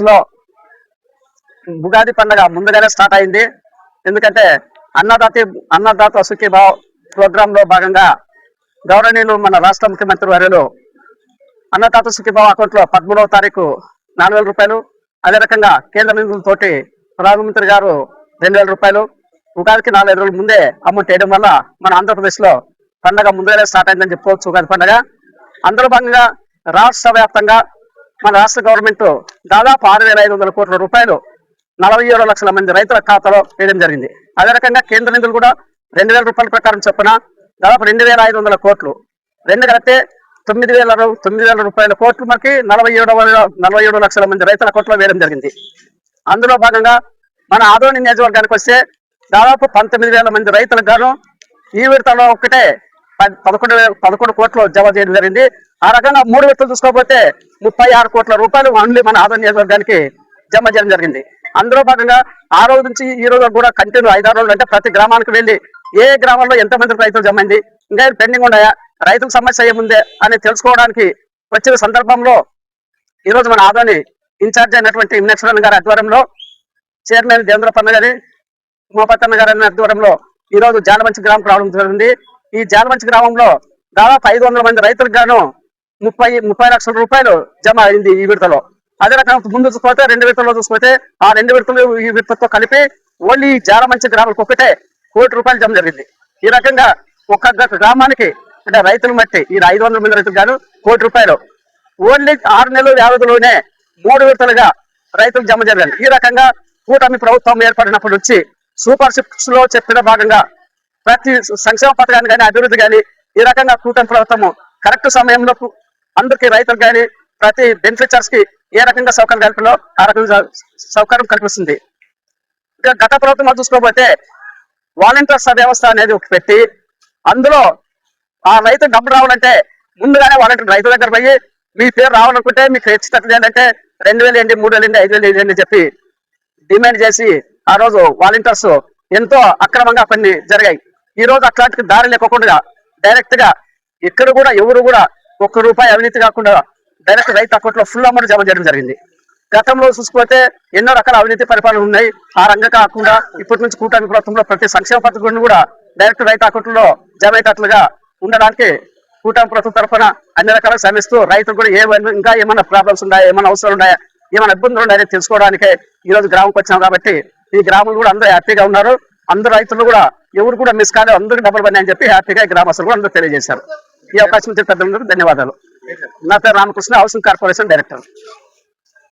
లో ఉగాది పండుగ ముందుగానే స్టార్ట్ అయింది. ఎందుకంటే అన్నదాత సుఖీభావ్ ప్రోగ్రామ్ లో భాగంగా గౌరవనీయులు మన రాష్ట్ర ముఖ్యమంత్రి వర్యులు అన్నదాత సుఖీభావ్ అకౌంట్ లో 13వ తారీఖు 4,000 రూపాయలు, అదే రకంగా కేంద్ర నిధులతోటి ప్రధానమంత్రి గారు 2,000 రూపాయలు ఉగాదికి 4-5 రోజుల ముందే అమౌంట్ వేయడం వల్ల మన ఆంధ్రప్రదేశ్ లో పండుగ ముందుగానే స్టార్ట్ అయిందని చెప్పుకోవచ్చు. ఉగాది పండుగ అందులో భాగంగా రాష్ట్ర వ్యాప్తంగా మన రాష్ట్ర గవర్నమెంట్ దాదాపు 6,500 కోట్ల రూపాయలు 47 లక్షల మంది రైతుల ఖాతాలో వేయడం జరిగింది. అదే రకంగా కేంద్ర నిధులు కూడా 2,000 రూపాయల ప్రకారం చొప్పున దాదాపు 2,500 కోట్లు, రెండు కలిపితే 9,000 రూపాయల కోట్లు మనకి 47 లక్షల మంది రైతుల అకౌంట్లో వేయడం జరిగింది. అందులో భాగంగా మన ఆదోని నియోజకవర్గానికి వస్తే దాదాపు 19,000 మంది రైతులకు గాను ఈ విడతలో ఒక్కటే 11 కోట్లు జమ చేయడం జరిగింది. ఆ రకంగా 3 విడతలు చూసుకోకపోతే 36 కోట్ల రూపాయలు ఓన్లీ మన ఆదోని నియోజకవర్గానికి జమ చేయడం జరిగింది. అందులో భాగంగా ఆ రోజు నుంచి ఈ రోజు కూడా కంటిన్యూ 5-6 రోజులు అంటే ప్రతి గ్రామానికి వెళ్ళి ఏ గ్రామంలో ఎంతమంది రైతులు జమ అయింది, ఇంకా పెండింగ్ ఉన్నాయా, రైతుల సమస్య ఏముందే అని తెలుసుకోవడానికి వచ్చిన సందర్భంలో ఈరోజు మన ఆదోని ఇన్ఛార్జ్ అయినటువంటి ఇమ్నేశ్వరన్ గారి ఆధ్వర్యంలో, చైర్మన్ దేవేంద్రపన్న గారి, ఉమాపతన్న గారి ఆధ్వర్యంలో ఈరోజు జాలమంచి గ్రామం రావడం జరిగింది. ఈ జాలమంచి గ్రామంలో దాదాపు 500 మంది రైతులకు గాను 30 లక్షల రూపాయలు జమ అయింది ఈ విడతలో. అదే రకంగా ముందు చూసుకుంటే 2 విడతల్లో చూసుకుంటే ఆ 2 విడతలు ఈ విడతతో కలిపి ఓన్లీ జాలమంచి గ్రామాలకు ఒక్కటే 1 కోటి రూపాయలు జమ జరిగింది. ఈ రకంగా ఒక్క గ్రామానికి అంటే రైతులు బట్టి ఈ 500 మంది రైతులు గాను 1 కోటి రూపాయలు ఓన్లీ 6 నెలల వ్యవధిలోనే 3 విడతలుగా రైతులు జమ జరిగింది. ఈ రకంగా కూటమి ప్రభుత్వం ఏర్పడినప్పటి నుంచి సూపర్ సిక్స్ లో చెప్పిన భాగంగా ప్రతి సంక్షేమ పథకాన్ని కానీ అభివృద్ధి కానీ ఈ రకంగా కూటమి ప్రభుత్వము కరెక్ట్ సమయంలో అందరికీ రైతులకు కానీ ప్రతి బెనిఫిషర్స్ కి ఏ రకంగా సౌకర్యం కల్పిలో ఆ రకంగా సౌకర్యం కల్పిస్తుంది. ఇక గత ప్రభుత్వం చూసుకోకపోతే వాలంటీర్స్ వ్యవస్థ అనేది ఒకటి పెట్టి అందులో ఆ రైతు డబ్బు రావాలంటే ముందుగానే వాలంటీర్ రైతు దగ్గర పోయి మీ పేరు రావాలనుకుంటే మీకు హెచ్చు చేయాలంటే 2,000 ఏంటి, 3,000 ఏంటి, 5,000 ఏంటి అని చెప్పి డిమాండ్ చేసి ఆ రోజు వాలంటీర్స్ ఎంతో అక్రమంగా కొన్ని జరిగాయి. ఈ రోజు అట్లాంటి దారి లేకుండా డైరెక్ట్ గా ఇక్కడ కూడా ఎవరు కూడా 1 రూపాయి అవినీతి కాకుండా డైరెక్ట్ రైతు అకౌంట్ లో ఫుల్ అమౌంట్ జమ చేయడం జరిగింది. గతంలో చూసుకుంటే ఎన్నో రకాల అవినీతి పరిపాలన ఉన్నాయి. ఆ రంగం కాకుండా ఇప్పటి నుంచి కూటమి ప్రభుత్వంలో ప్రతి సంక్షేమ పథకం కూడా డైరెక్ట్ రైతు అకౌంట్ లో జమ అయ్యేటట్లుగా ఉండడానికి కూటమి ప్రభుత్వం తరఫున అన్ని రకాలుగా శ్రమిస్తూ రైతులు కూడా ఇంకా ఏమైనా ప్రాబ్లమ్స్ ఉన్నాయా, ఏమైనా అవసరాలు ఉన్నాయా, ఏమైనా ఇబ్బందులు ఉన్నాయని తెలుసుకోవడానికే ఈ రోజు గ్రామంకి వచ్చాం. కాబట్టి ఈ గ్రామంలో కూడా అందరూ హ్యాపీగా ఉన్నారు. అందరు రైతులు కూడా ఎవరు కూడా మిస్ కాలేదు, అందరికి డబ్బులు పడినాయి అని చెప్పి హ్యాపీగా గ్రామస్తులు కూడా అందరూ తెలియజేశారు. ఈ అవకాశం ఇచ్చే పెద్దలందరూ ధన్యవాదాలు. నా పేరు రామకృష్ణ, హౌసింగ్ కార్పొరేషన్ డైరెక్టర్.